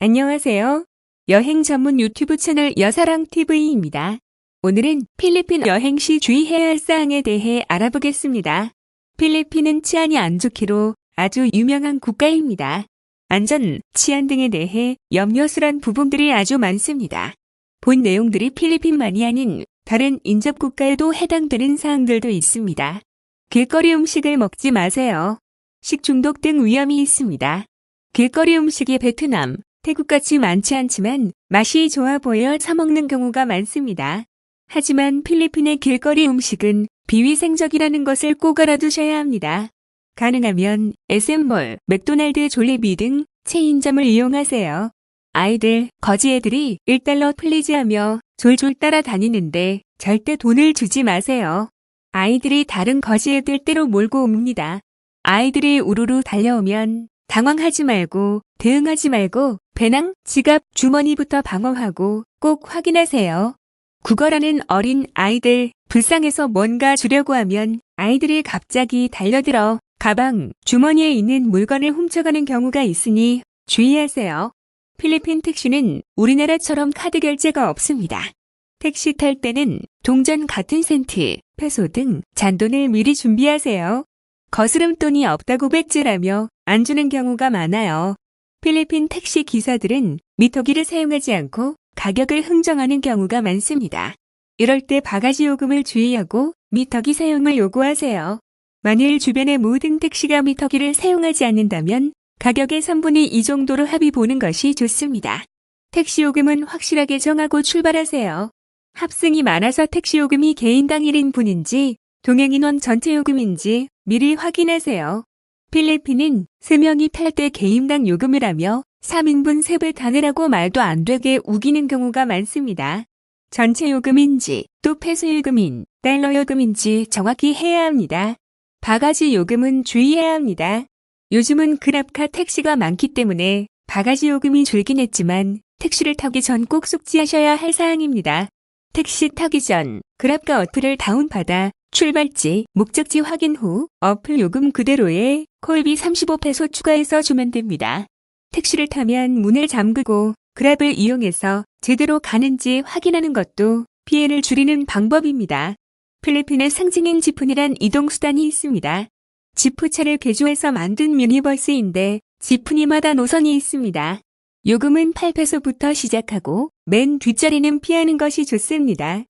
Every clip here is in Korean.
안녕하세요. 여행 전문 유튜브 채널 여사랑TV입니다. 오늘은 필리핀 여행 시 주의해야 할 사항에 대해 알아보겠습니다. 필리핀은 치안이 안 좋기로 아주 유명한 국가입니다. 안전, 치안 등에 대해 염려스런 부분들이 아주 많습니다. 본 내용들이 필리핀만이 아닌 다른 인접 국가에도 해당되는 사항들도 있습니다. 길거리 음식을 먹지 마세요. 식중독 등 위험이 있습니다. 길거리 음식이 베트남, 태국같이 많지 않지만 맛이 좋아 보여 사 먹는 경우가 많습니다. 하지만 필리핀의 길거리 음식은 비위생적이라는 것을 꼭 알아두셔야 합니다. 가능하면 SM몰, 맥도날드, 졸리비 등 체인점을 이용하세요. 아이들, 거지애들이 1달러 플리즈 하며 졸졸 따라다니는데 절대 돈을 주지 마세요. 아이들이 다른 거지애들 떼로 몰고 옵니다. 아이들이 우르르 달려오면 당황하지 말고 대응하지 말고 배낭, 지갑, 주머니부터 방어하고 꼭 확인하세요. 구걸하는 어린 아이들, 불쌍해서 뭔가 주려고 하면 아이들이 갑자기 달려들어 가방, 주머니에 있는 물건을 훔쳐가는 경우가 있으니 주의하세요. 필리핀 택시는 우리나라처럼 카드 결제가 없습니다. 택시 탈 때는 동전 같은 센트, 페소 등 잔돈을 미리 준비하세요. 거스름돈이 없다고 배째라며 안 주는 경우가 많아요. 필리핀 택시 기사들은 미터기를 사용하지 않고 가격을 흥정하는 경우가 많습니다. 이럴 때 바가지 요금을 주의하고 미터기 사용을 요구하세요. 만일 주변의 모든 택시가 미터기를 사용하지 않는다면 가격의 3분의 2 정도로 합의 보는 것이 좋습니다. 택시 요금은 확실하게 정하고 출발하세요. 합승이 많아서 택시 요금이 개인당 1인분인지 동행인원 전체 요금인지 미리 확인하세요. 필리핀은 3명이 탈 때 개인당 요금을 하며 3인분 3배 다 내라고 말도 안 되게 우기는 경우가 많습니다. 전체 요금인지 또 페소 요금인 달러 요금인지 정확히 해야 합니다. 바가지 요금은 주의해야 합니다. 요즘은 그랩카 택시가 많기 때문에 바가지 요금이 줄긴 했지만 택시를 타기 전 꼭 숙지하셔야 할 사항입니다. 택시 타기 전 그랩카 어플을 다운받아 출발지, 목적지 확인 후 어플 요금 그대로에 콜비 35페소 추가해서 주면 됩니다. 택시를 타면 문을 잠그고 그랩을 이용해서 제대로 가는지 확인하는 것도 피해를 줄이는 방법입니다. 필리핀의 상징인 지푼이란 이동수단이 있습니다. 지프차를 개조해서 만든 미니버스인데 지푼이마다 노선이 있습니다. 요금은 8페소부터 시작하고 맨 뒷자리는 피하는 것이 좋습니다.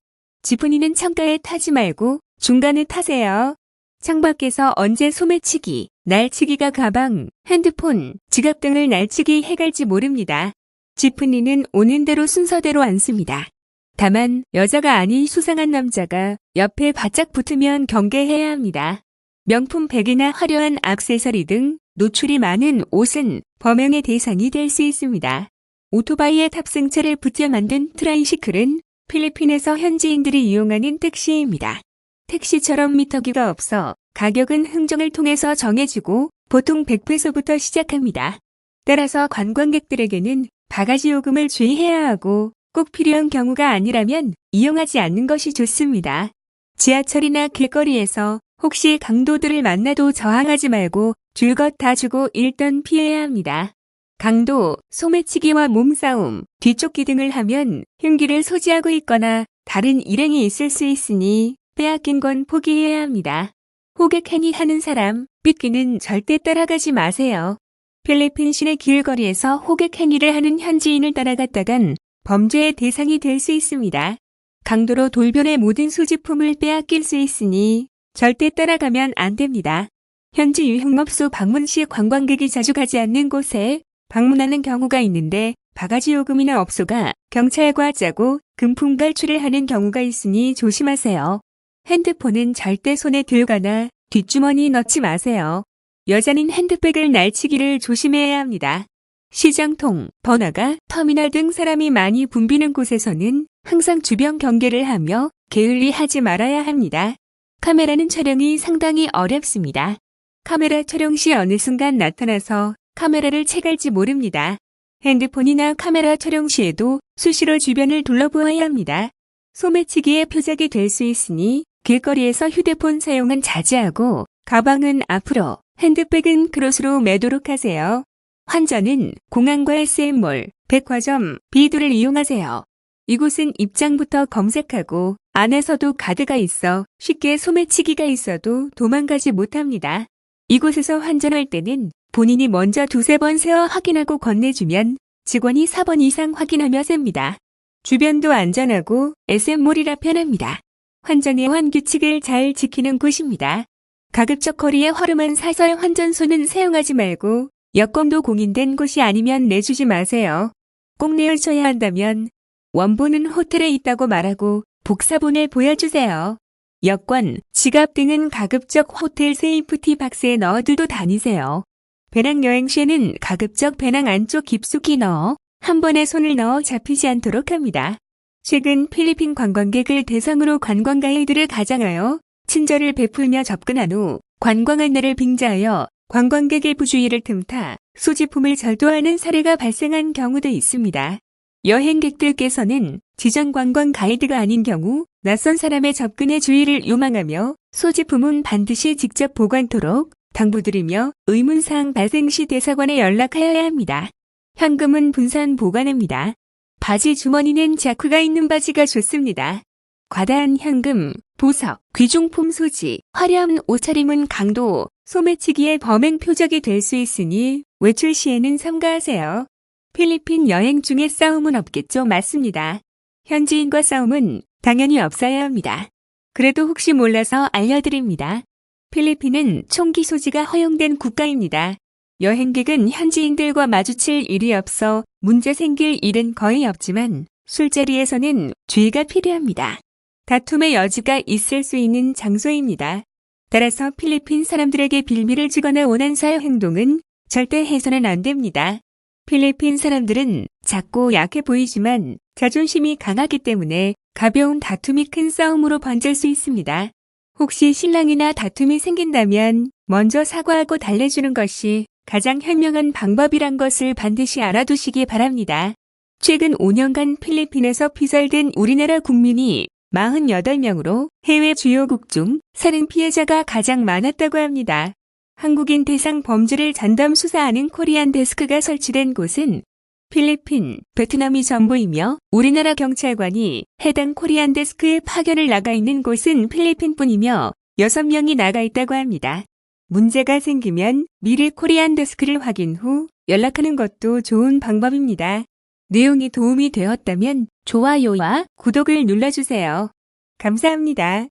지푼이는 창가에 타지 말고 중간에 타세요. 창밖에서 언제 소매치기, 날치기가 가방, 핸드폰, 지갑 등을 날치기 해갈지 모릅니다. 지푼이는 오는 대로 순서대로 앉습니다. 다만 여자가 아닌 수상한 남자가 옆에 바짝 붙으면 경계해야 합니다. 명품 백이나 화려한 액세서리 등 노출이 많은 옷은 범행의 대상이 될 수 있습니다. 오토바이에 탑승차를 붙여 만든 트라이시클은 필리핀에서 현지인들이 이용하는 택시입니다. 택시처럼 미터기가 없어 가격은 흥정을 통해서 정해지고 보통 100페소부터 시작합니다. 따라서 관광객들에게는 바가지 요금을 주의해야 하고 꼭 필요한 경우가 아니라면 이용하지 않는 것이 좋습니다. 지하철이나 길거리에서 혹시 강도들을 만나도 저항하지 말고 줄 것 다 주고 일단 피해야 합니다. 강도, 소매치기와 몸싸움, 뒤쫓기 등을 하면 흉기를 소지하고 있거나 다른 일행이 있을 수 있으니 빼앗긴 건 포기해야 합니다. 호객 행위 하는 사람, 삐끼는 절대 따라가지 마세요. 필리핀 시내 길거리에서 호객 행위를 하는 현지인을 따라갔다간 범죄의 대상이 될 수 있습니다. 강도로 돌변의 모든 소지품을 빼앗길 수 있으니 절대 따라가면 안 됩니다. 현지 유흥업소 방문 시 관광객이 자주 가지 않는 곳에 방문하는 경우가 있는데 바가지 요금이나 업소가 경찰과 짜고 금품 갈취를 하는 경우가 있으니 조심하세요. 핸드폰은 절대 손에 들거나 뒷주머니 넣지 마세요. 여자는 핸드백을 날치기를 조심해야 합니다. 시장통, 번화가, 터미널 등 사람이 많이 붐비는 곳에서는 항상 주변 경계를 하며 게을리하지 말아야 합니다. 카메라는 촬영이 상당히 어렵습니다. 카메라 촬영 시 어느 순간 나타나서 카메라를 채갈지 모릅니다. 핸드폰이나 카메라 촬영 시에도 수시로 주변을 둘러보아야 합니다. 소매치기의 표적이 될 수 있으니 길거리에서 휴대폰 사용은 자제하고 가방은 앞으로, 핸드백은 크로스로 매도록 하세요. 환전은 공항과 SM몰, 백화점, 비두를 이용하세요. 이곳은 입장부터 검색하고 안에서도 가드가 있어 쉽게 소매치기가 있어도 도망가지 못합니다. 이곳에서 환전할 때는 본인이 먼저 두세 번 세어 확인하고 건네주면 직원이 4번 이상 확인하며 셉니다. 주변도 안전하고 SM몰이라 편합니다. 환전의 환규칙을 잘 지키는 곳입니다. 가급적 거리에 허름한 사설 환전소는 사용하지 말고 여권도 공인된 곳이 아니면 내주지 마세요. 꼭 내어줘야 한다면 원본은 호텔에 있다고 말하고 복사본을 보여주세요. 여권, 지갑 등은 가급적 호텔 세이프티 박스에 넣어두고 다니세요. 배낭여행 시에는 가급적 배낭 안쪽 깊숙이 넣어 한 번에 손을 넣어 잡히지 않도록 합니다. 최근 필리핀 관광객을 대상으로 관광 가이드를 가장하여 친절을 베풀며 접근한 후 관광 안내를 빙자하여 관광객의 부주의를 틈타 소지품을 절도하는 사례가 발생한 경우도 있습니다. 여행객들께서는 지정 관광 가이드가 아닌 경우 낯선 사람의 접근에 주의를 요망하며 소지품은 반드시 직접 보관토록 당부드리며 의문사항 발생 시 대사관에 연락하여야 합니다. 현금은 분산 보관합니다. 바지 주머니는 자크가 있는 바지가 좋습니다. 과다한 현금, 보석, 귀중품 소지, 화려한 옷차림은 강도, 소매치기의 범행 표적이 될 수 있으니 외출 시에는 삼가하세요. 필리핀 여행 중에 싸움은 없겠죠? 맞습니다. 현지인과 싸움은 당연히 없어야 합니다. 그래도 혹시 몰라서 알려드립니다. 필리핀은 총기 소지가 허용된 국가입니다. 여행객은 현지인들과 마주칠 일이 없어 문제 생길 일은 거의 없지만 술자리에서는 주의가 필요합니다. 다툼의 여지가 있을 수 있는 장소입니다. 따라서 필리핀 사람들에게 빌미를 주거나 원한사의 행동은 절대 해서는 안 됩니다. 필리핀 사람들은 작고 약해 보이지만 자존심이 강하기 때문에 가벼운 다툼이 큰 싸움으로 번질 수 있습니다. 혹시 신랑이나 다툼이 생긴다면 먼저 사과하고 달래주는 것이 가장 현명한 방법이란 것을 반드시 알아두시기 바랍니다. 최근 5년간 필리핀에서 피살된 우리나라 국민이 48명으로 해외 주요국 중 살인 피해자가 가장 많았다고 합니다. 한국인 대상 범죄를 전담 수사하는 코리안 데스크가 설치된 곳은 필리핀, 베트남이 전부이며 우리나라 경찰관이 해당 코리안 데스크에 파견을 나가 있는 곳은 필리핀뿐이며 6명이 나가 있다고 합니다. 문제가 생기면 미리 코리안 데스크를 확인 후 연락하는 것도 좋은 방법입니다. 내용이 도움이 되었다면 좋아요와 구독을 눌러주세요. 감사합니다.